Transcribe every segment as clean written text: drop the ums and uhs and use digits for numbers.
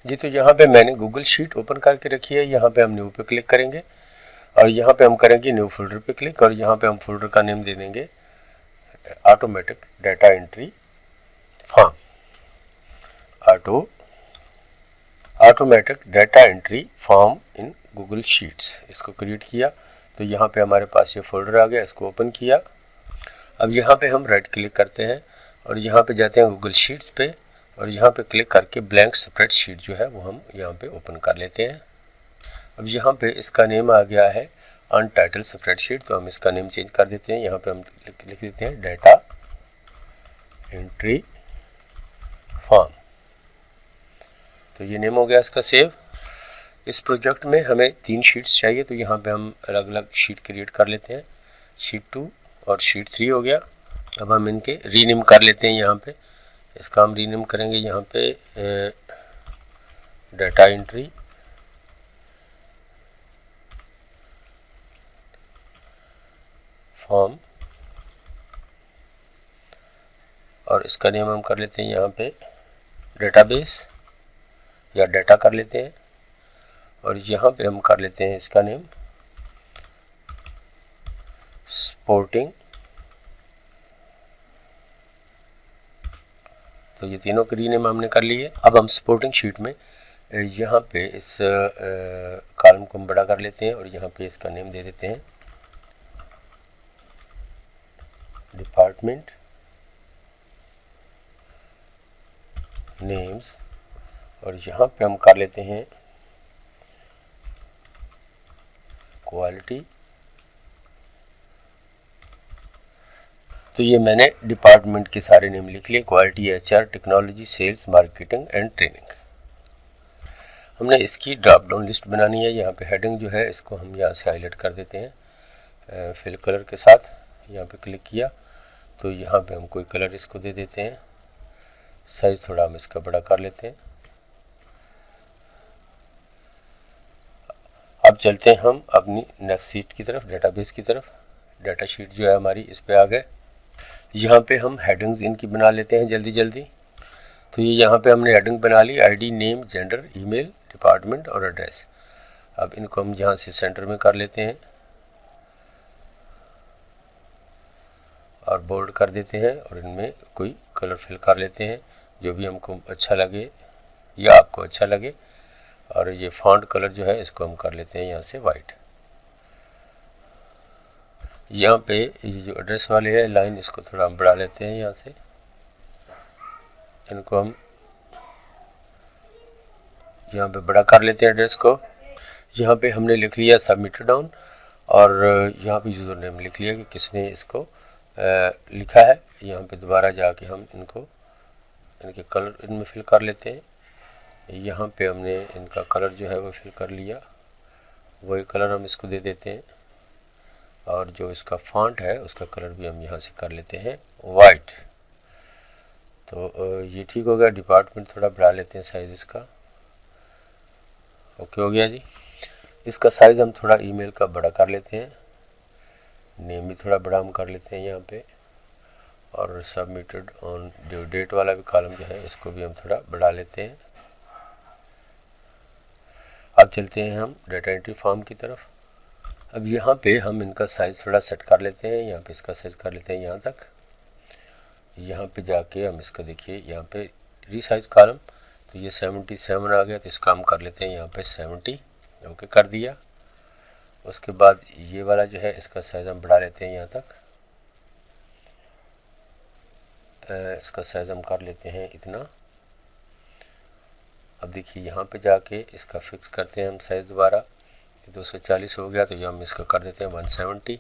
जी, तो यहाँ पे मैंने गूगल शीट ओपन करके रखी है। यहाँ पे हम न्यू पे क्लिक करेंगे और यहाँ पे हम करेंगे न्यू फोल्डर पे क्लिक और यहाँ पे हम फोल्डर का नेम दे देंगे automatic data entry form. Automatic data entry form in Google sheets, इसको क्रिएट किया। तो यहाँ पे हमारे पास ये फोल्डर आ गया, इसको ओपन किया। अब यहाँ पे हम राइट क्लिक करते हैं और यहाँ पे जाते हैं गूगल शीट्स पे और यहाँ पे क्लिक करके ब्लैंक स्प्रेडशीट जो है वो हम यहाँ पे ओपन कर लेते हैं। अब यहाँ पे इसका नेम आ गया है अनटाइटल स्प्रेडशीट, तो हम इसका नेम चेंज कर देते हैं। यहाँ पे हम लिख देते हैं डाटा एंट्री फॉर्म। तो ये नेम हो गया इसका सेव। इस प्रोजेक्ट में हमें 3 शीट्स चाहिए, तो यहाँ पे हम अलग अलग शीट क्रिएट कर लेते हैं। शीट 2 और शीट 3 हो गया। अब हम इनके रीनेम कर लेते हैं। यहाँ पे इसका हम रीनेम करेंगे यहाँ पे डाटा एंट्री फॉर्म और इसका नेम हम कर लेते हैं यहाँ पे डेटाबेस या डाटा कर लेते हैं और यहाँ पे हम कर लेते हैं इसका नेम सपोर्टिंग। तो ये तीनों के रीनेम हमने कर लिए। अब हम सपोर्टिंग शीट में यहाँ पे इस कॉलम को हम बड़ा कर लेते हैं और यहाँ पे इसका नेम दे देते हैं डिपार्टमेंट नेम्स और यहाँ पे हम कर लेते हैं क्वालिटी। तो ये मैंने डिपार्टमेंट के सारे नेम लिख लिए, quality, HR, technology, sales, marketing and training. हमने इसकी ड्रॉप डाउन लिस्ट बनानी है। यहाँ पे हेडिंग जो है इसको हम यहाँ से हाईलाइट कर देते हैं फिल कलर के साथ। यहाँ पे क्लिक किया तो यहाँ पे हम कोई कलर इसको दे देते हैं। साइज थोड़ा हम इसका बड़ा कर लेते हैं। अब चलते हैं हम अपनी नेक्स्ट शीट की तरफ, डेटाबेस की तरफ। डाटा शीट जो है हमारी इस पे आ गए। यहाँ पे हम हेडिंग्स इनकी बना लेते हैं जल्दी जल्दी। तो ये यहाँ पे हमने हेडिंग बना ली, ID, name, gender, email, department और एड्रेस। अब इनको हम यहाँ से सेंटर में कर लेते हैं और बोल्ड कर देते हैं और इनमें कोई कलर फिल कर लेते हैं जो भी हमको अच्छा लगे या आपको अच्छा लगे। और ये फॉन्ट कलर जो है इसको हम कर लेते हैं यहाँ से वाइट। यहाँ पे ये जो एड्रेस वाले है लाइन, इसको थोड़ा हम बढ़ा लेते हैं यहाँ से। इनको हम यहाँ पे बड़ा कर लेते हैं एड्रेस को। यहाँ पे हमने लिख लिया सबमिटेड डाउन और यहाँ पे यूज़र नेम लिख लिया कि किसने इसको लिखा है। यहाँ पे दोबारा जाके हम इनको इनके कलर इनमें फिल कर लेते हैं। यहाँ पे हमने इनका कलर जो है वो फिल कर लिया, वही कलर हम इसको दे देते हैं। और जो इसका फॉन्ट है उसका कलर भी हम यहाँ से कर लेते हैं वाइट। तो ये ठीक हो गया। डिपार्टमेंट थोड़ा बढ़ा लेते हैं साइज़ इसका। ओके हो गया जी। इसका साइज़ हम थोड़ा ईमेल का बड़ा कर लेते हैं। नेम भी थोड़ा बड़ा हम कर लेते हैं यहाँ पे। और सबमिटेड ऑन ड्यू डेट वाला भी कॉलम जो है इसको भी हम थोड़ा बढ़ा लेते हैं। अब चलते हैं हम डाटा एंट्री फॉर्म की तरफ। अब यहाँ पे हम इनका साइज़ थोड़ा सेट कर लेते हैं। यहाँ पे इसका साइज़ कर लेते हैं यहाँ तक। यहाँ पे जाके हम इसका देखिए यहाँ पे रीसाइज कॉलम, तो ये 77 आ गया, तो इसका हम कर लेते हैं यहाँ पे 70। ओके कर दिया। उसके बाद ये वाला जो है इसका साइज़ हम बढ़ा लेते हैं यहाँ तक। इसका साइज़ हम कर लेते हैं इतना। अब देखिए यहाँ पे जाके इसका फिक्स करते हैं हम साइज़ दोबारा। 240 हो गया, तो ये हम इसका कर देते हैं 170।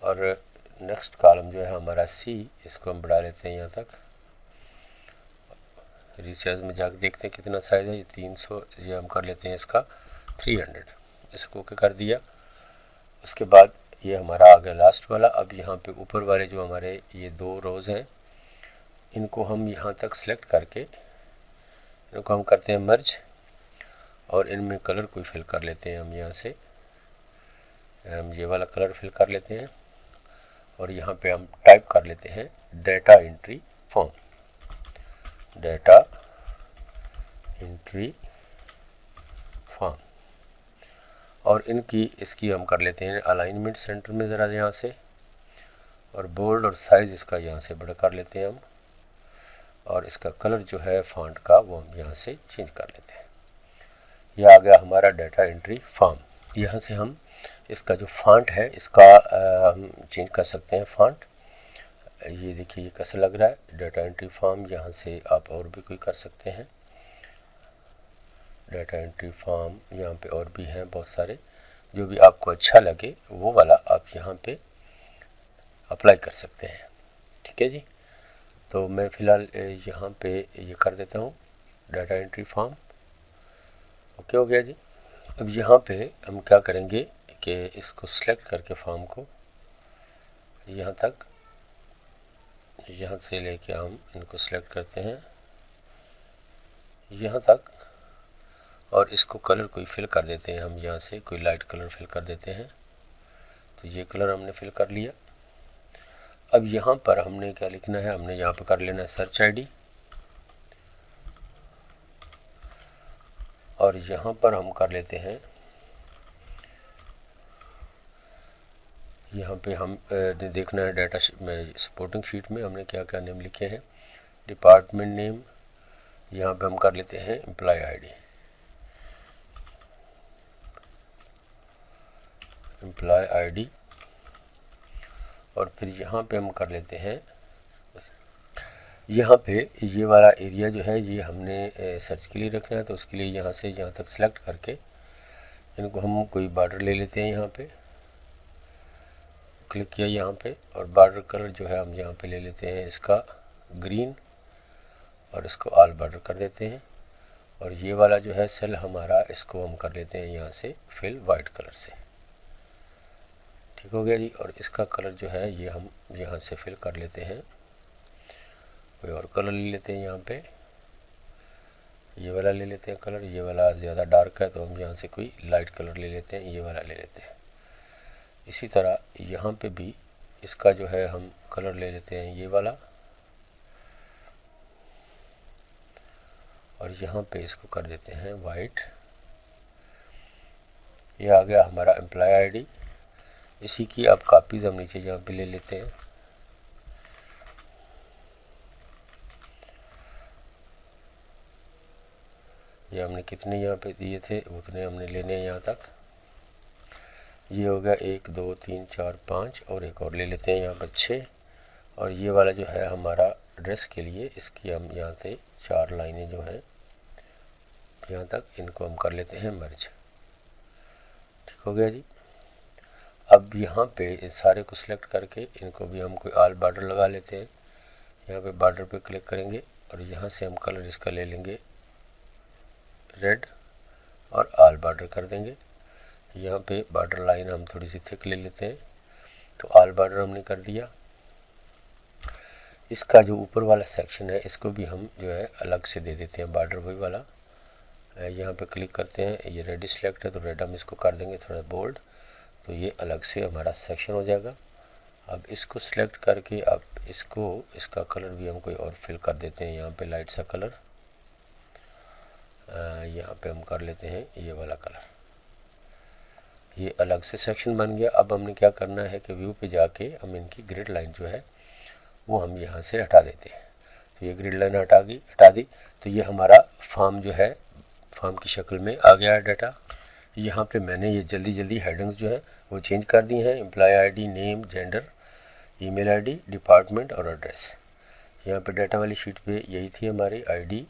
और नेक्स्ट कॉलम जो है हमारा सी, इसको हम बढ़ा लेते हैं यहाँ तक। रिसाइज में जाके देखते हैं कितना साइज़ है। ये 300, ये हम कर लेते हैं इसका 300। इसको ओके कर दिया। उसके बाद ये हमारा आ गया लास्ट वाला। अब यहाँ पे ऊपर वाले जो हमारे ये 2 रोज़ हैं, इनको हम यहाँ तक सिलेक्ट करके इनको हम करते हैं मर्ज और इनमें कलर कोई फिल कर लेते हैं हम यहाँ से। हम ये वाला कलर फिल कर लेते हैं और यहाँ पे हम टाइप कर लेते हैं data entry form. Data entry form, और इसकी हम कर लेते हैं अलाइनमेंट सेंटर में ज़रा यहाँ से, और बोल्ड और साइज़ इसका यहाँ से बड़ा कर लेते हैं हम, और इसका कलर जो है फॉन्ट का वो हम यहाँ से चेंज कर लेते हैं। यह आ गया हमारा डाटा एंट्री फॉर्म। यहाँ से हम इसका जो फॉन्ट है इसका हम चेंज कर सकते हैं फॉन्ट। ये देखिए ये कैसा लग रहा है डाटा एंट्री फॉर्म। यहाँ से आप और भी कोई कर सकते हैं डाटा एंट्री फॉर्म, यहाँ पे और भी हैं बहुत सारे, जो भी आपको अच्छा लगे वो वाला आप यहाँ पे अप्लाई कर सकते हैं। ठीक है जी, तो मैं फ़िलहाल यहाँ पे ये कर देता हूँ डाटा एंट्री फॉर्म। ओके हो गया जी। अब यहाँ पे हम क्या करेंगे कि इसको सिलेक्ट करके फॉर्म को यहाँ तक, यहाँ से लेके हम इनको सिलेक्ट करते हैं यहाँ तक, और इसको कलर कोई फिल कर देते हैं हम, यहाँ से कोई लाइट कलर फिल कर देते हैं। तो ये कलर हमने फिल कर लिया। अब यहाँ पर हमने क्या लिखना है, हमने यहाँ पर कर लेना है सर्च आईडी, और यहाँ पर हम कर लेते हैं, यहाँ पे हम देखना है डाटा सपोर्टिंग शीट में हमने क्या क्या नेम लिखे हैं। डिपार्टमेंट नेम यहाँ पे हम कर लेते हैं एम्प्लॉय आईडी, एम्प्लॉय आईडी, और फिर यहाँ पे हम कर लेते हैं, यहाँ पे ये वाला एरिया जो है ये हमने सर्च के लिए रखना है। तो उसके लिए यहाँ से यहाँ तक सेलेक्ट करके इनको हम कोई बॉर्डर ले लेते हैं, यहाँ पे क्लिक किया यहाँ पे, और बॉर्डर कलर जो है हम यहाँ पे ले लेते हैं इसका ग्रीन, और इसको ऑल बॉर्डर कर देते हैं। और ये वाला जो है सेल हमारा, इसको हम कर लेते हैं यहाँ से फिल वाइट कलर से। ठीक हो गया जी। और इसका कलर जो है ये हम यहाँ से फिल कर लेते हैं, कोई और कलर ले लेते हैं, यहाँ पे ये वाला ले लेते हैं कलर। ये वाला ज़्यादा डार्क है तो हम यहाँ से कोई लाइट कलर ले लेते हैं, ये वाला ले लेते हैं। इसी तरह यहाँ पे भी इसका जो है हम कलर ले लेते हैं ये वाला, और यहाँ पे इसको कर देते हैं वाइट। ये आ गया हमारा एम्प्लॉय आईडी। इसी की आप कापीज़ हम नीचे यहाँ पे ले लेते हैं। ये हमने कितने यहाँ पे दिए थे उतने हमने लेने हैं यहाँ तक। ये हो गया 1 2 3 4 5, और एक और ले लेते हैं यहाँ पर 6। और ये वाला जो है हमारा ड्रेस के लिए, इसकी हम यहाँ से 4 लाइनें जो हैं यहाँ तक, इनको हम कर लेते हैं मर्ज। ठीक हो गया जी। अब यहाँ पे इस सारे को सिलेक्ट करके इनको भी हम कोई ऑल बॉर्डर लगा लेते हैं। यहाँ पे बॉर्डर पे क्लिक करेंगे, और यहाँ से हम कलर इसका ले लेंगे रेड, और ऑल बॉर्डर कर देंगे। यहाँ पे बॉर्डर लाइन हम थोड़ी सी थिक ले लेते हैं, तो ऑल बॉर्डर हमने कर दिया। इसका जो ऊपर वाला सेक्शन है इसको भी हम जो है अलग से दे देते हैं बॉर्डर, वही वाला। यहाँ पे क्लिक करते हैं, ये रेड सिलेक्ट है तो रेड हम इसको कर देंगे थोड़ा बोल्ड, तो ये अलग से हमारा सेक्शन हो जाएगा। अब इसको सिलेक्ट करके अब इसका कलर भी हम कोई और फिल कर देते हैं, यहाँ पे लाइट सा कलर, यहाँ पे हम कर लेते हैं ये वाला कलर। ये अलग से सेक्शन बन गया। अब हमने क्या करना है कि व्यू पे जाके हम इनकी ग्रिड लाइन जो है वो हम यहाँ से हटा देते हैं। तो ये ग्रिड लाइन हटा दी, तो ये हमारा फॉर्म जो है फॉर्म की शक्ल में आ गया है डाटा। यहाँ पे मैंने ये जल्दी हेडिंग्स जो है वो चेंज कर दी हैं, employ ID, name, gender, email ID, department और एड्रेस। यहाँ पे डाटा वाली शीट पे यही थी हमारी ID,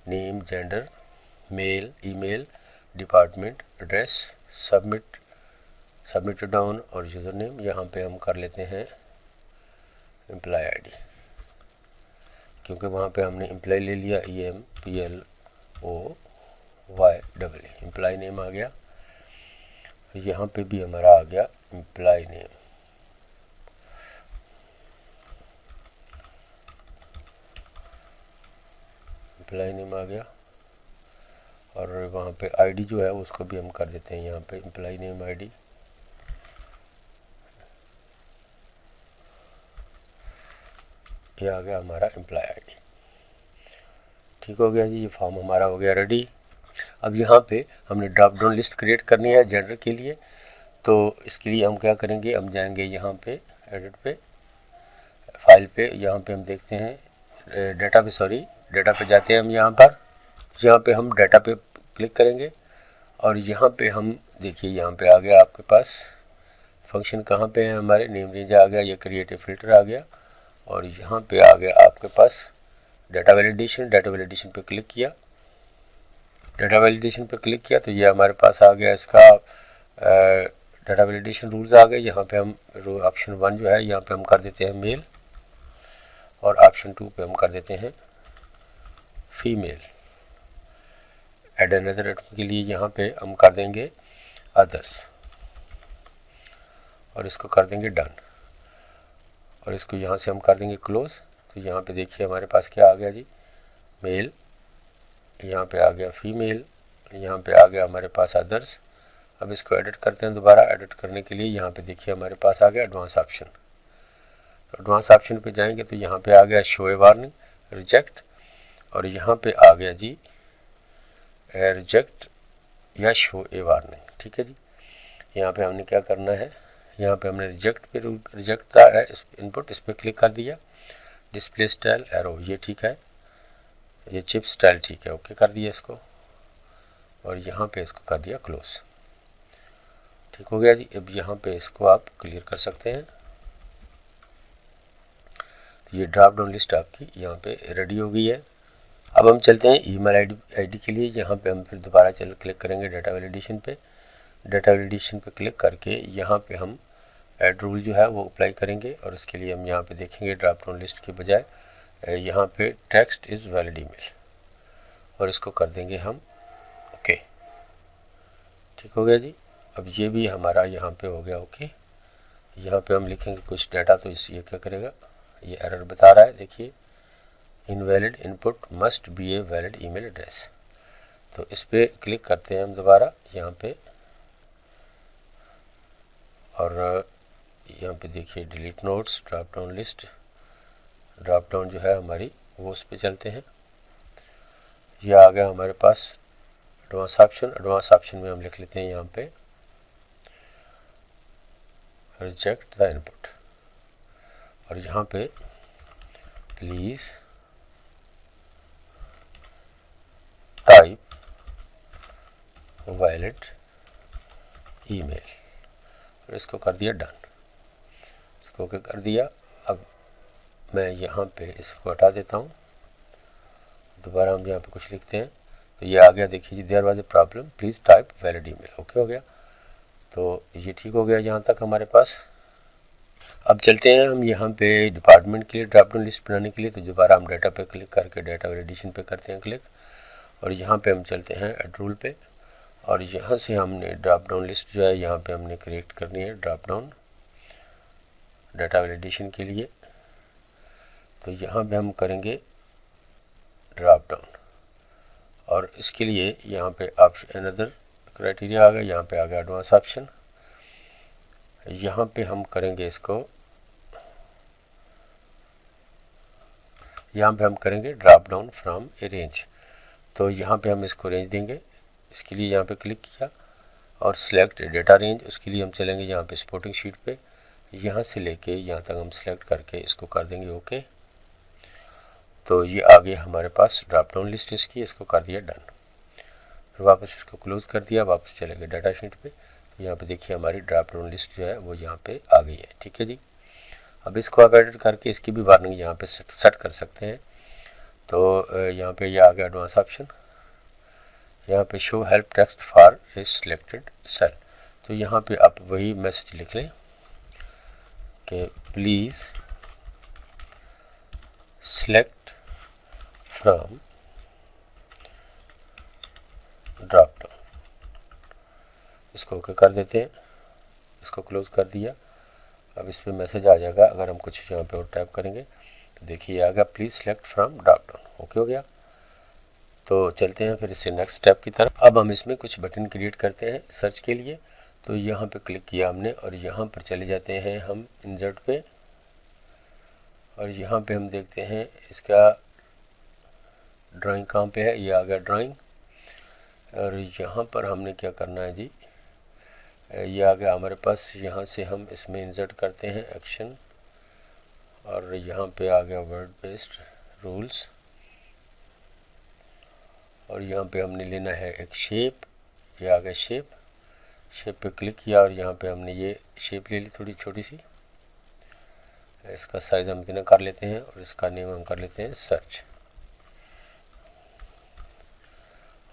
name, gender, male, email, department, address, submit down और यूज़र नेम। यहाँ पे हम कर लेते हैं एम्प्लॉय आईडी, क्योंकि वहाँ पे हमने एम्प्लॉय ले लिया, EMPLOY, एम्प्लॉय नेम आ गया। यहाँ पे भी हमारा आ गया एम्प्लॉय नेम। एम्प्लॉय नेम आ गया, और वहाँ पे आईडी जो है उसको भी हम कर देते हैं यहाँ पे एम्प्लॉय नेम आईडी। ये आ गया हमारा एम्प्लॉय आईडी। ठीक हो गया जी, ये फॉर्म हमारा हो गया रेडी। अब यहाँ पे हमने ड्रॉप डाउन लिस्ट क्रिएट करनी है जेंडर के लिए, तो इसके लिए हम क्या करेंगे, हम जाएंगे यहाँ पे एडिट पे, फाइल पे, यहाँ पे हम देखते हैं डाटा पे जाते हैं हम, यहाँ पे हम डाटा पे क्लिक करेंगे और यहाँ पे हम देखिए यहाँ पे आ गया आपके पास फंक्शन कहाँ पे है, हमारे नेम रेंज आ गया, ये क्रिएटिव फिल्टर आ गया और यहाँ पे आ गया आपके पास डाटा वैलिडेशन पे क्लिक किया, तो ये हमारे पास आ गया इसका डाटा वैलिडेशन रूल्स आ गए। यहाँ पे हम ऑप्शन 1 जो है यहाँ पे हम कर देते हैं मेल और ऑप्शन 2 पे हम कर देते हैं फीमेल। एड अनदर के लिए यहाँ पे हम कर देंगे अदर्स और इसको कर देंगे डन और इसको यहाँ से हम कर देंगे क्लोज। तो यहाँ पे देखिए हमारे पास क्या आ गया जी, मेल, यहाँ पे आ गया फीमेल, यहाँ पे आ गया हमारे पास अदर्स। अब इसको एडिट करते हैं दोबारा। एडिट करने के लिए यहाँ पे देखिए हमारे पास आ गया एडवांस ऑप्शन, तो एडवांस ऑप्शन पे जाएंगे तो यहाँ पे आ गया शो ए वार्निंग, रिजेक्ट, और यहाँ पे आ गया जी रिजेक्ट या शो ए वार्निंग। ठीक है जी, यहाँ पे हमने क्या करना है, यहाँ पे हमने रिजेक्ट है इनपुट, इस पर क्लिक कर दिया। डिस्प्ले स्टाइल एरो ये ठीक है, ये चिप स्टाइल ठीक है, ओके कर दिया इसको और यहाँ पे इसको कर दिया क्लोज। ठीक हो गया जी। अब यहाँ पे इसको आप क्लियर कर सकते हैं। तो ये ड्रॉप डाउन लिस्ट आपकी यहाँ पे रेडी हो गई है। अब हम चलते हैं ईमेल आईडी के लिए। यहाँ पे हम फिर दोबारा क्लिक करेंगे डाटा वैलिडेशन पे। डाटा वैलिडेशन पे क्लिक करके यहाँ पे हम ऐड रूल जो है वो अप्लाई करेंगे और इसके लिए हम यहाँ पे देखेंगे ड्रॉप डाउन लिस्ट के बजाय यहाँ पे टेक्स्ट इज़ वैलिड ईमेल और इसको कर देंगे हम ओके। ठीक हो गया जी। अब ये भी हमारा यहाँ पे हो गया ओके। यहाँ पे हम लिखेंगे कुछ डाटा, तो इस ये क्या करेगा, ये एरर बता रहा है, देखिए invalid input must be a valid email address. तो इस पर क्लिक करते हैं हम दोबारा यहाँ पे और यहाँ पे देखिए delete notes, drop down list, drop down जो है हमारी वो उस पर चलते हैं। ये आ गया हमारे पास एडवांस ऑप्शन में हम लिख लेते हैं यहाँ पे रिजेक्ट द इनपुट और यहाँ पे प्लीज़ टाइप वैलिड ईमेल और इसको कर दिया डन, इसको ओके कर दिया। अब मैं यहाँ पे इसको हटा देता हूँ, दोबारा हम यहाँ पे कुछ लिखते हैं तो ये आ गया, देखिए जी there was a problem please type valid email, okay हो गया। तो ये ठीक हो गया यहाँ तक हमारे पास। अब चलते हैं हम यहाँ पे डिपार्टमेंट के लिए ड्रॉप डाउन लिस्ट बनाने के लिए। तो दोबारा हम डाटा पे क्लिक करके डाटा वैलिडेशन पे करते हैं क्लिक और यहाँ पे हम चलते हैं एड रूल पे और यहाँ से हमने ड्रॉप डाउन लिस्ट जो है यहाँ पे हमने क्रिएट करनी है ड्रॉप डाउन डाटा वैलिडेशन के लिए। तो यहाँ पे हम करेंगे ड्रॉप डाउन और इसके लिए यहाँ पे ऑप्शन अनदर क्राइटेरिया आ गया, यहाँ पे आ गया एडवांस ऑप्शन। यहाँ पे हम करेंगे इसको, यहाँ पे हम करेंगे drop down from A range. तो यहाँ पे हम इसको रेंज देंगे, इसके लिए यहाँ पे क्लिक किया और सिलेक्ट डेटा रेंज, उसके लिए हम चलेंगे यहाँ पे सपोर्टिंग शीट पे, यहाँ से लेके यहाँ तक हम सिलेक्ट करके इसको कर देंगे ओके। तो ये आ गया हमारे पास ड्रॉप डाउन लिस्ट इसकी, इसको कर दिया डन, फिर वापस इसको क्लोज कर दिया, वापस चले गए डाटा शीट पे। तो यहाँ पे देखिए हमारी ड्रॉप डाउन लिस्ट जो है वो यहाँ पे आ गई है। ठीक है जी। अब इसको आप एडिट करके इसकी भी वार्निंग यहाँ पे सेट कर सकते हैं। तो यहाँ पे ये आ गया एडवांस ऑप्शन, यहाँ पे show help text for a selected cell. तो यहाँ पे आप वही मैसेज लिख लें कि please select from drop down, इसको ओके कर देते हैं, इसको क्लोज कर दिया। अब इस पर मैसेज आ जाएगा, अगर हम कुछ यहाँ पे और टाइप करेंगे तो देखिए आ गया please select from drop down, okay हो गया। तो चलते हैं फिर इससे नेक्स्ट स्टेप की तरफ। अब हम इसमें कुछ बटन क्रिएट करते हैं सर्च के लिए। तो यहाँ पे क्लिक किया हमने और यहाँ पर चले जाते हैं हम इंसर्ट पे और यहाँ पे हम देखते हैं इसका ड्राइंग कहाँ पे है, ये आ गया ड्राइंग। और यहाँ पर हमने क्या करना है जी, ये आ गया हमारे पास। यहाँ से हम इसमें इंसर्ट करते हैं एक्शन, और यहाँ पे आ गया वर्ड बेस्ड रूल्स, और यहाँ पे हमने लेना है एक शेप, ये आ गया शेप। शेप पे क्लिक किया और यहाँ पे हमने ये शेप ले ली थोड़ी छोटी सी। इसका साइज़ हम इतना कर लेते हैं और इसका नेम हम कर लेते हैं सर्च,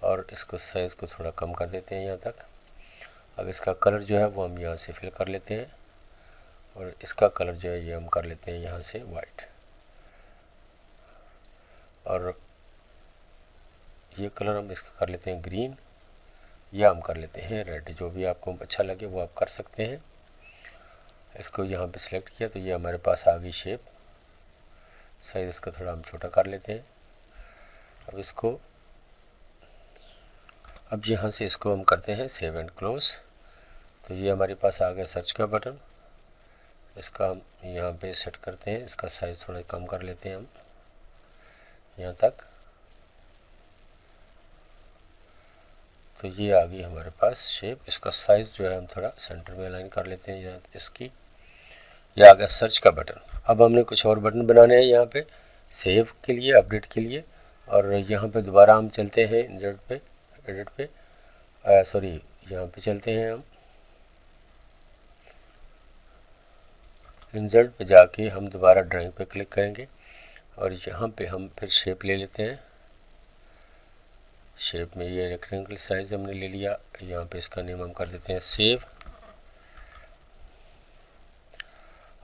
और इसको साइज़ को थोड़ा कम कर देते हैं यहाँ तक। अब इसका कलर जो है वो हम यहाँ से फिल कर लेते हैं, और इसका कलर जो है ये हम कर लेते हैं यहाँ से वाइट, और ये कलर हम इसका कर लेते हैं ग्रीन, या हम कर लेते हैं रेड। जो भी आपको अच्छा लगे वो आप कर सकते हैं। इसको यहाँ पे सिलेक्ट किया तो ये हमारे पास आ गई शेप। साइज़ इसका थोड़ा हम छोटा कर लेते हैं। अब यहाँ से इसको हम करते हैं सेव एंड क्लोज। तो ये हमारे पास आ गया सर्च का बटन। इसका हम यहाँ पे सेट करते हैं, इसका साइज़ थोड़ा कम कर लेते हैं हम यहाँ तक। तो ये आ गई हमारे पास शेप। इसका साइज़ जो है हम थोड़ा सेंटर में अलाइन कर लेते हैं यहाँ इसकी। ये आ गया सर्च का बटन। अब हमने कुछ और बटन बनाने हैं यहाँ पे सेव के लिए, अपडेट के लिए। और यहाँ पे दोबारा हम चलते हैं इंसर्ट पे, एडिट पे, यहाँ पे चलते हैं हम। इंसर्ट पे जाके हम दोबारा ड्राइंग पे क्लिक करेंगे, और यहाँ पे हम फिर शेप ले लेते हैं। शेप में ये रेक्टेंगल साइज हमने ले लिया। यहाँ पे इसका नेम हम कर देते हैं सेव,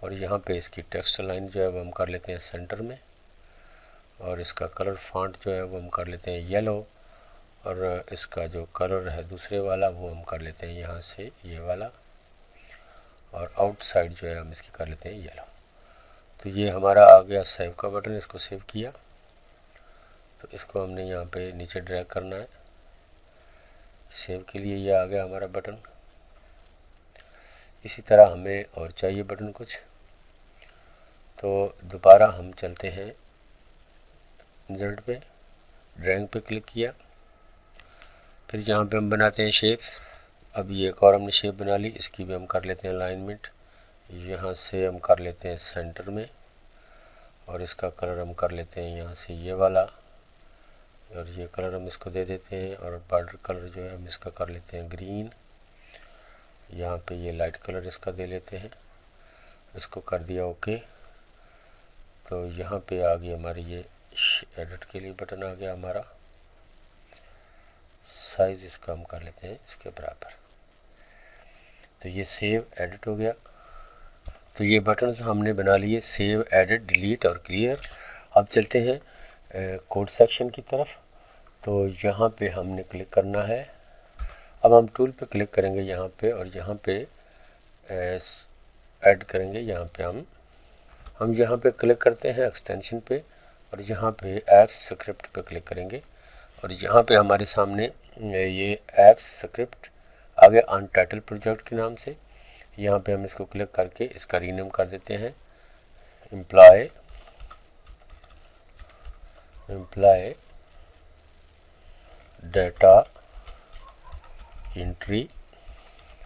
और यहाँ पे इसकी टेक्स्ट लाइन जो है वो हम कर लेते हैं सेंटर में, और इसका कलर फॉन्ट जो है वो हम कर लेते हैं येलो, और इसका जो कलर है दूसरे वाला वो हम कर लेते हैं यहाँ से ये वाला, और आउटसाइड जो है हम इसकी कर लेते हैं येलो। तो ये हमारा आ गया सेव का बटन। इसको सेव किया तो इसको हमने यहाँ पे नीचे ड्रैग करना है। सेव के लिए ये आ गया हमारा बटन। इसी तरह हमें और चाहिए बटन कुछ, तो दोबारा हम चलते हैं इंसर्ट पे, ड्राइंग पे क्लिक किया, फिर यहाँ पे हम बनाते हैं शेप्स। अब ये एक और हमने शेप बना ली, इसकी भी हम कर लेते हैं अलाइनमेंट। यहाँ से हम कर लेते हैं सेंटर में, और इसका कलर हम कर लेते हैं यहाँ से ये वाला, और ये कलर हम इसको दे देते हैं। और बॉर्डर कलर जो है हम इसका कर लेते हैं ग्रीन। यहाँ पे ये लाइट कलर इसका दे लेते हैं, इसको कर दिया ओके। तो यहाँ पे आ गई हमारी ये एडिट के लिए बटन आ गया हमारा। साइज़ इसका हम कर लेते हैं इसके बराबर। तो ये सेव एडिट हो गया। तो ये बटन्स हमने बना लिए, सेव, एडिट, डिलीट और क्लियर। अब चलते हैं कोड सेक्शन की तरफ। तो यहाँ पे हमने क्लिक करना है। अब हम टूल पे क्लिक करेंगे यहाँ पे, और यहाँ पे ऐड करेंगे। यहाँ पे हम यहाँ पे क्लिक करते हैं एक्सटेंशन पे, और यहाँ पे एप्स स्क्रिप्ट पे क्लिक करेंगे, और यहाँ पे हमारे सामने ये एप्स स्क्रिप्ट आ गया अनटाइटल प्रोजेक्ट के नाम से। यहाँ पे हम इसको क्लिक करके इसका रीनेम कर देते हैं एम्प्लॉय डाटा एंट्री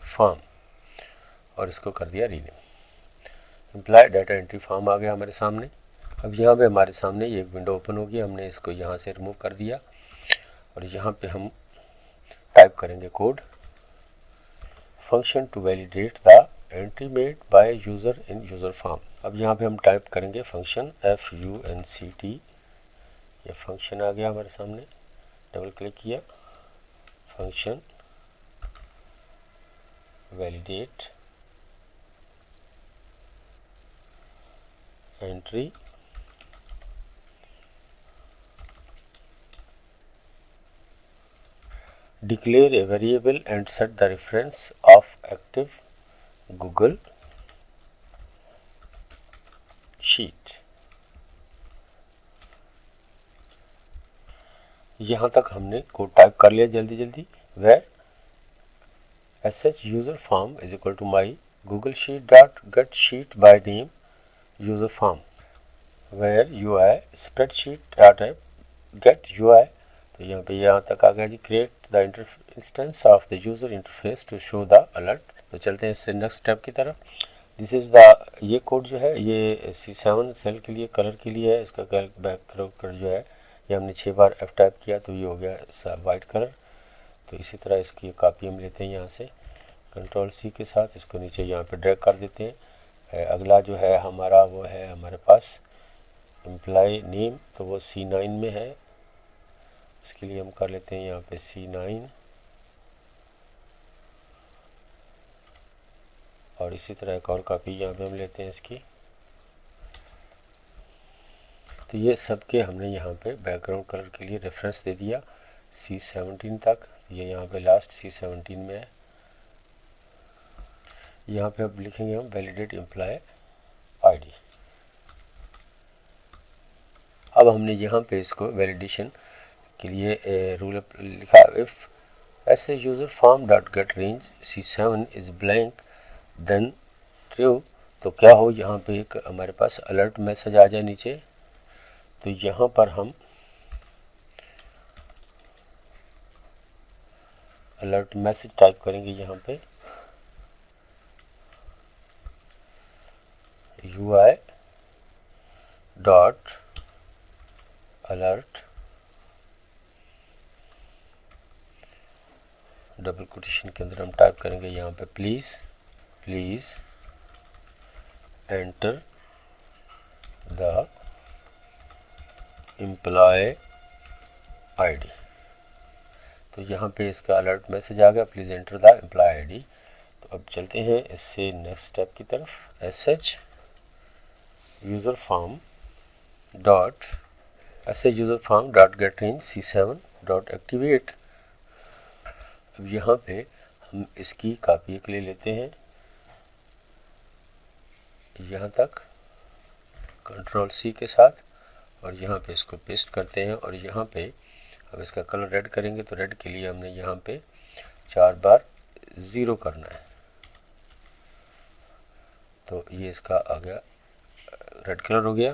फॉर्म, और इसको कर दिया rename. Employee data entry form आ गया हमारे सामने। अब यहाँ पे हमारे सामने एक विंडो ओपन होगी, हमने इसको यहाँ से रिमूव कर दिया, और यहाँ पे हम टाइप करेंगे code function to validate the entry made by user in user form. अब यहाँ पे हम टाइप करेंगे फंक्शन FUNCT। ये फंक्शन आ गया हमारे सामने, डबल क्लिक किया, function validate entry declare a variable and set the reference of active Google Sheet। यहाँ तक हमने कोड टाइप कर लिया जल्दी जल्दी। where sh user form is equal to my Google Sheet dot get sheet by name user form, where UI spreadsheet data get UI, तो यहाँ पे यहाँ तक आ गया जी। Create the instance of the user interface to show the alert, तो चलते हैं इससे नेक्स्ट स्टेप की तरफ। दिस इज़ द, ये कोड जो है ये C7 सेल के लिए कलर के लिए है। इसका बैकग्राउंड कलर जो है ये हमने 6 बार F टाइप किया तो ये हो गया वाइट कलर। तो इसी तरह इसकी कॉपी हम लेते हैं यहाँ से कंट्रोल C के साथ, इसको नीचे यहाँ पे ड्रैग कर देते हैं। अगला जो है हमारा वो है हमारे पास एम्प्लॉय नेम, तो वो C9 में है। इसके लिए हम कर लेते हैं यहाँ पे C9 और इसी तरह एक और कॉपी यहाँ पे हम लेते हैं इसकी। तो ये सब के हमने यहाँ पे बैकग्राउंड कलर के लिए रेफरेंस दे दिया C17 तक। तो ये यहाँ पे लास्ट C17 में है। यहाँ पे अब लिखेंगे हम वैलिडेट एम्प्लॉय आईडी। अब हमने यहाँ पे इसको वैलिडेशन के लिए रूल लिखा, इफ ऐसे user form dot get range C7 is blank then true, तो क्या हो यहाँ पे एक हमारे पास अलर्ट मैसेज आ जाए नीचे। तो यहाँ पर हम अलर्ट मैसेज टाइप करेंगे यहाँ पे UI dot alert double quotation के अंदर हम टाइप करेंगे यहाँ पे please enter the employ ID. तो यहाँ पे इसका अलर्ट मैसेज आ गया, please enter the employ ID. तो अब चलते हैं इससे नेक्स्ट स्टेप की तरफ। SH user form dot get range C7 dot activate. अब यहाँ पे हम इसकी कॉपी एक ले लेते हैं यहाँ तक कंट्रोल C के साथ और यहाँ पे इसको पेस्ट करते हैं। और यहाँ पे अब इसका कलर रेड करेंगे, तो रेड के लिए हमने यहाँ पे 4 बार 0 करना है। तो ये इसका आ गया, रेड कलर हो गया।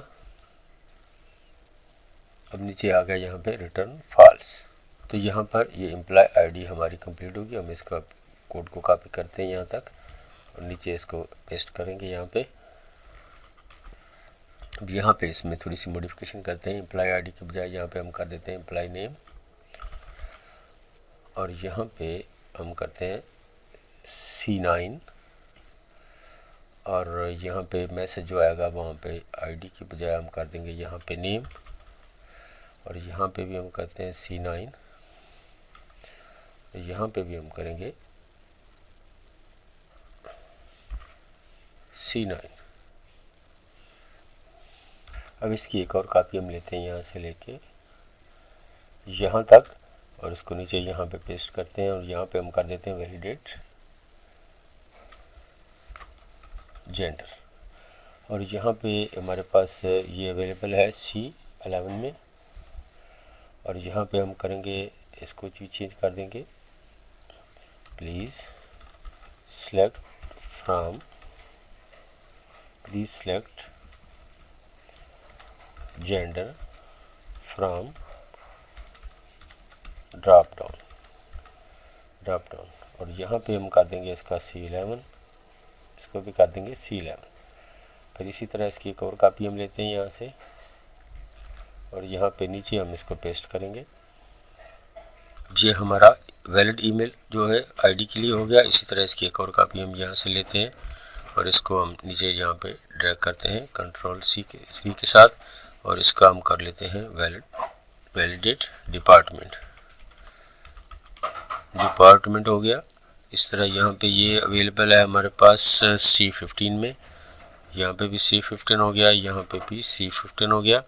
अब नीचे आ गया यहाँ पे रिटर्न फॉल्स। तो यहाँ पर ये एम्प्लॉय आईडी हमारी कंप्लीट होगी। हम इसका कोड को कॉपी करते हैं यहाँ तक और नीचे इसको पेस्ट करेंगे यहाँ पे। अब यहाँ पे इसमें थोड़ी सी मॉडिफिकेशन करते हैं। एम्प्लॉय आईडी के बजाय यहाँ पे हम कर देते हैं एम्प्लॉय नेम और यहाँ पे हम करते हैं C9 और यहाँ पे मैसेज जो आएगा वहाँ पे आईडी के बजाय हम कर देंगे यहाँ पे नेम और यहाँ पे भी हम करते हैं C9, यहाँ पे भी हम करेंगे C9। अब इसकी एक और कॉपी हम लेते हैं यहाँ से लेके यहाँ तक और इसको नीचे यहाँ पे पेस्ट करते हैं और यहाँ पे हम कर देते हैं वैलिडेट जेंडर। और यहाँ पे हमारे पास ये अवेलेबल है C11 में और यहाँ पे हम करेंगे इसको चेंज कर देंगे, please select gender from drop down और यहाँ पे हम कर देंगे इसका C11, इसको भी कर देंगे C11। फिर इसी तरह इसकी एक और कॉपी हम लेते हैं यहाँ से और यहाँ पे नीचे हम इसको पेस्ट करेंगे। ये हमारा वैलिड ईमेल जो है आईडी के लिए हो गया। इसी तरह इसकी एक और कॉपी हम यहाँ से लेते हैं और इसको हम नीचे यहाँ पे ड्रैग करते हैं कंट्रोल C के साथ और इसका हम कर लेते हैं वैलिडेट डिपार्टमेंट हो गया। इस तरह यहाँ पे ये अवेलेबल है हमारे पास C15 में, यहाँ पे भी C15 हो गया, यहाँ पे भी C15 हो गया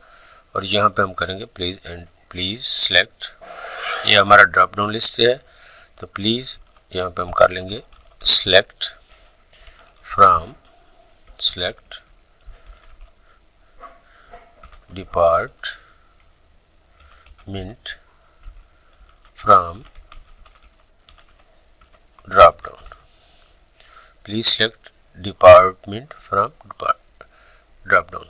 और यहाँ पे हम करेंगे प्लीज़ सेलेक्ट, ये हमारा ड्रॉप डाउन लिस्ट है। तो प्लीज़ यहाँ पे हम कर लेंगे select department from drop down, please select department from drop down.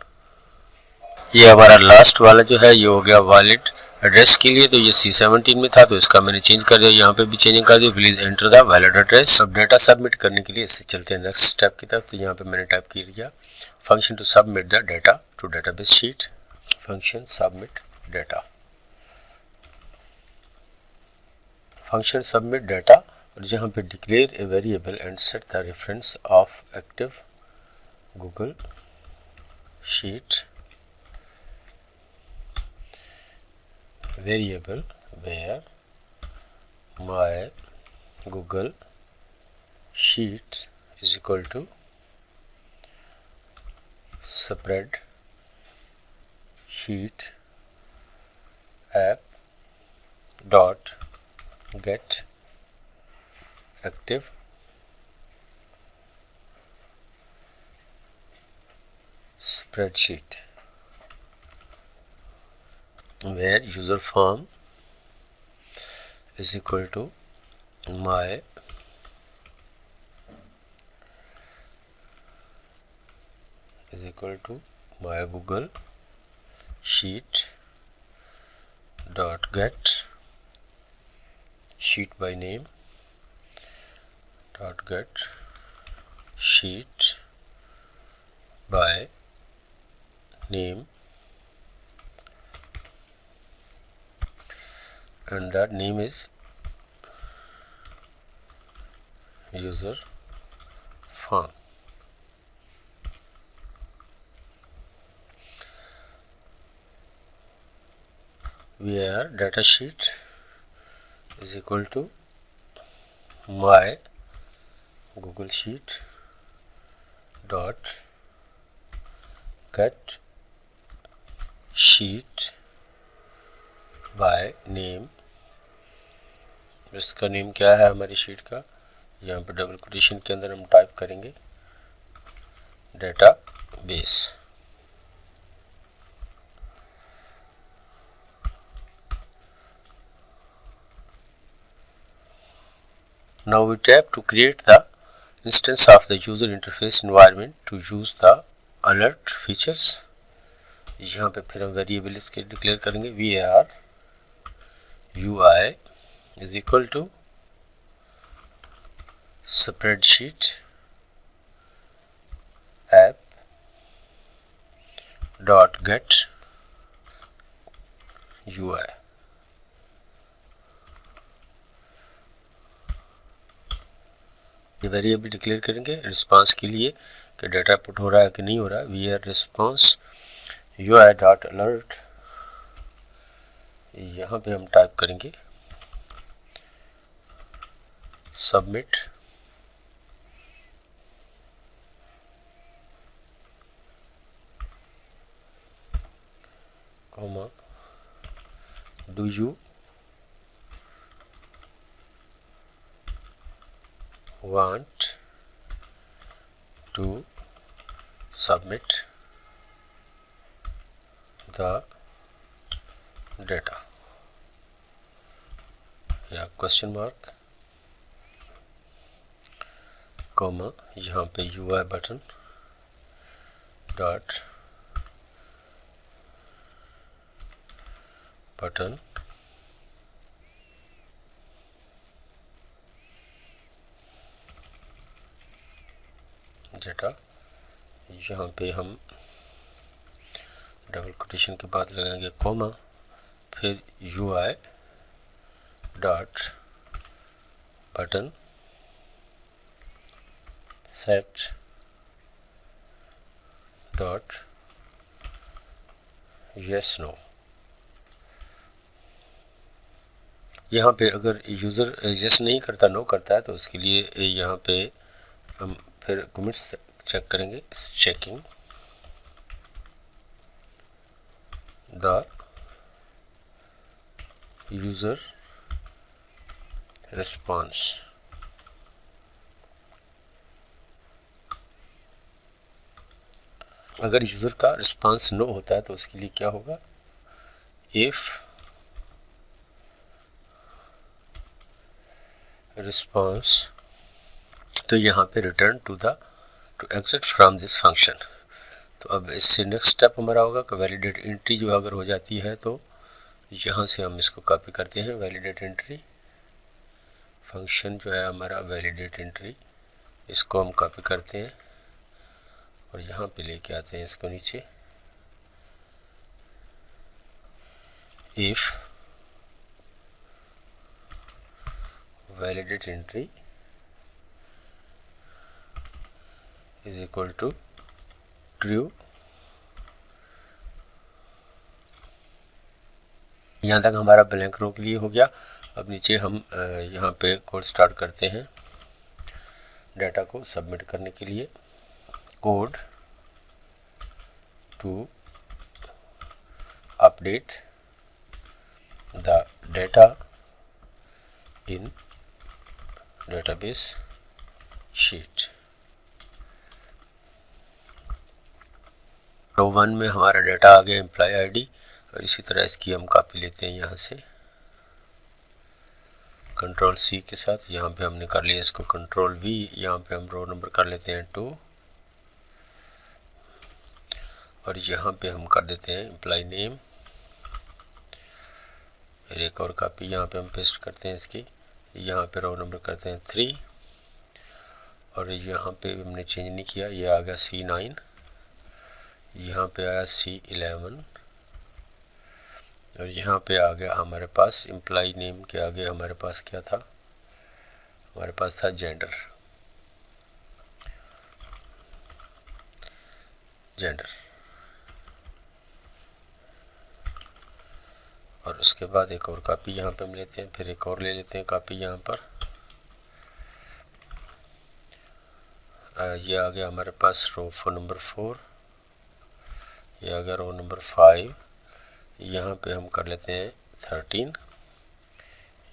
ये हमारा लास्ट वाला जो है ये हो गया वैलिड एड्रेस के लिए तो ये C17 में था, तो इसका मैंने चेंज कर दिया, यहाँ पे भी चेंजिंग कर दिया। Please enter the valid address. अब डेटा सबमिट करने के लिए इससे चलते हैं नेक्स्ट स्टेप की तरफ। तो यहाँ पे मैंने टाइप कर दिया function to submit the data to database sheet, function submit data, function submit data, और यहाँ पे declare a variable and set the reference of active Google sheet variable where my Google Sheets is equal to spread sheet app dot get active spreadsheet, where user form is equal to my Google sheet dot get sheet by name dot get sheet by name, and that name is user form. Where data sheet is equal to my Google Sheet dot get sheet by name, इसका name क्या है हमारी sheet का, यहाँ पे double quotation के अंदर हम टाइप करेंगे data base. Now we tap to create the instance of the user interface environment to use the alert features। यहाँ पे फिर हम वेरिएबल इसके डिक्लेयर करेंगे var ui is equal to spreadsheet app dot get ui। ये variable declare करेंगे response के लिए कि डाटा पुट हो रहा है कि नहीं हो रहा है। We are response ui dot alert, यहाँ पे हम टाइप करेंगे submit comma do you want to submit the data या क्वेश्चन मार्क कॉमा यहाँ पे UI button dot button data, यहाँ पे हम डबल कोटेशन के बाद लगाएंगे कॉमा, फिर UI dot button set dot yes no. यहाँ पे अगर यूज़र यस नहीं करता, नो करता है, तो उसके लिए यहाँ पे हम फिर कमिट्स चेक करेंगे, चेकिंग द यूज़र रिस्पांस। अगर यूज़र का रिस्पांस नो होता है तो उसके लिए क्या होगा, इफ रिस्पांस, तो यहाँ पे return to exit from this function. तो अब इससे नेक्स्ट स्टेप हमारा होगा कि वैलिडेट एंट्री जो अगर हो जाती है तो यहाँ से हम इसको कॉपी करते हैं, वैलिडेट एंट्री फंक्शन जो है हमारा वैलिडेट एंट्री, इसको हम कॉपी करते हैं और यहाँ पे लेके आते हैं इसको नीचे। If validate entry is equal to true, यहाँ तक हमारा ब्लैंक रो के लिए हो गया। अब नीचे हम यहाँ पे कोड स्टार्ट करते हैं डाटा को सबमिट करने के लिए। Code to update the data in database sheet. Row 1 में हमारा डाटा आ गया एम्प्लॉय आईडी, और इसी तरह इसकी हम कॉपी लेते हैं यहाँ से कंट्रोल सी के साथ। यहाँ पे हमने कर लिया इसको कंट्रोल वी, यहाँ पे हम रो नंबर कर लेते हैं 2 और यहाँ पे हम कर देते हैं एम्प्लॉय नेम। फिर एक और कॉपी यहाँ पे हम पेस्ट करते हैं इसकी, यहाँ पे रो नंबर करते हैं 3 और यहाँ पे हमने चेंज नहीं किया, ये आ गया C9, यहाँ पे आया C11 और यहाँ पे आ गया हमारे पास एम्प्लॉय नेम के आगे हमारे पास क्या था, हमारे पास था जेंडर। और उसके बाद एक और कॉपी यहाँ पे हम लेते हैं, फिर एक और ले लेते हैं कॉपी यहाँ पर। ये आ गया हमारे पास रो नंबर 4, ये आ गया रो नंबर 5, यहाँ पे हम कर लेते हैं 13,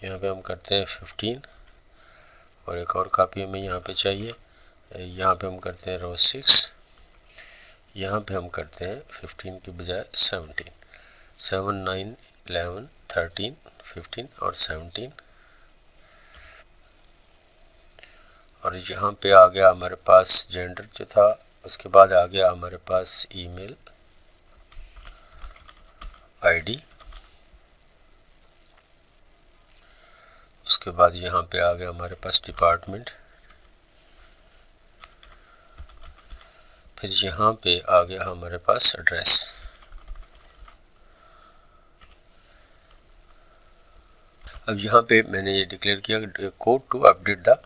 यहाँ पे हम करते हैं 15 और एक और कॉपी हमें यहाँ पे चाहिए, यहाँ पे हम करते हैं रो 6, यहाँ पे हम करते हैं 15 की बजाय 17, 7, 9, 11, 13, 15 और 17 और यहाँ पे आ गया हमारे पास जेंडर जो था, उसके बाद आ गया हमारे पास ईमेल आईडी, उसके बाद यहाँ पे आ गया हमारे पास डिपार्टमेंट, फिर यहाँ पे आ गया हमारे पास एड्रेस। अब यहाँ पे मैंने ये डिक्लेयर किया code to update the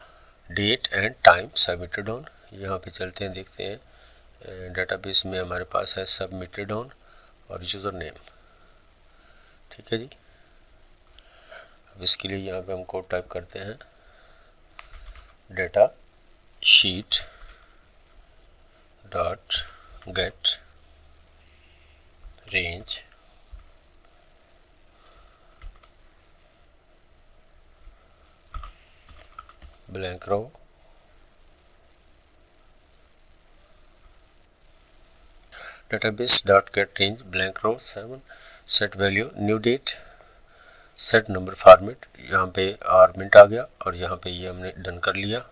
date and time submitted on. यहाँ पे चलते हैं, देखते हैं डेटाबेस में हमारे पास है सबमिटेड ऑन और यूज़र नेम, ठीक है जी। अब इसके लिए यहाँ पे हम कोड टाइप करते हैं data sheet dot get range blank row database dot get range blank row 7 set value new date set number format, यहाँ पे आर्मेंट आ गया और यहाँ पे ये हमने डन कर लिया।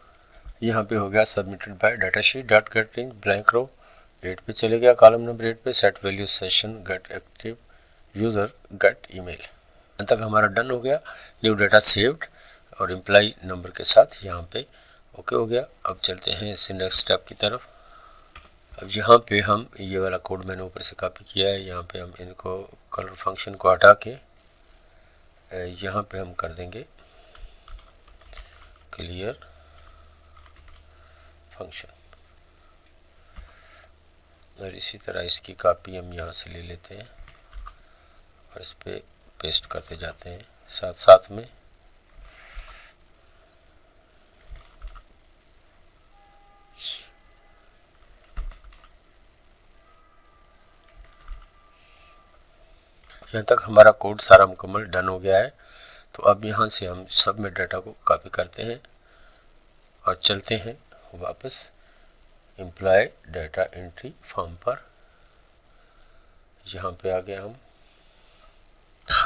यहाँ पे हो गया submitted by data sheet dot get range blank row 8 पे चले गया, कॉलम नंबर 8 पे set value session get active user get email. अंत तक हमारा डन हो गया, न्यू डाटा सेव्ड और एम्प्लॉय नंबर के साथ यहाँ पे ओके हो गया। अब चलते हैं इससे नेक्स्ट स्टेप की तरफ। अब यहाँ पे हम ये वाला कोड मैंने ऊपर से कॉपी किया है, यहाँ पे हम इनको कलर फंक्शन को हटा के यहाँ पे हम कर देंगे क्लियर फंक्शन और इसी तरह इसकी कॉपी हम यहाँ से ले लेते हैं और इस पर पेस्ट करते जाते हैं साथ साथ में। यहाँ तक हमारा कोड सारा मुकम्मल डन हो गया है। तो अब यहाँ से हम सबमिट डाटा को कॉपी करते हैं और चलते हैं वापस एम्प्लॉय डाटा एंट्री फॉर्म पर। यहाँ पे आ गए हम।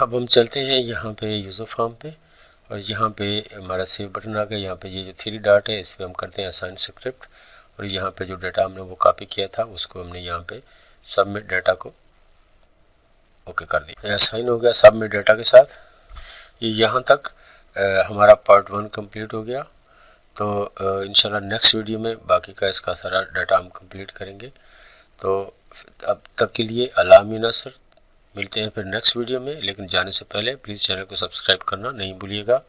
अब हम चलते हैं यहाँ पे यूज़र फॉर्म पे और यहाँ पे हमारा सेव बटन आ गया। यहाँ पे ये जो 3 डॉट है इस पर हम करते हैं असाइन स्क्रिप्ट और यहाँ पे जो डाटा हमने वो कॉपी किया था उसको हमने यहाँ पे सबमिट डाटा को ओके कर दिया। यह साइन हो गया सबमिट डेटा के साथ। ये यहाँ तक हमारा पार्ट 1 कंप्लीट हो गया। तो इंशाल्लाह नेक्स्ट वीडियो में बाकी का इसका सारा डाटा हम कंप्लीट करेंगे। तो अब तक के लिए अल्लाह अमीन असर, मिलते हैं फिर नेक्स्ट वीडियो में। लेकिन जाने से पहले प्लीज़ चैनल को सब्सक्राइब करना नहीं भूलिएगा।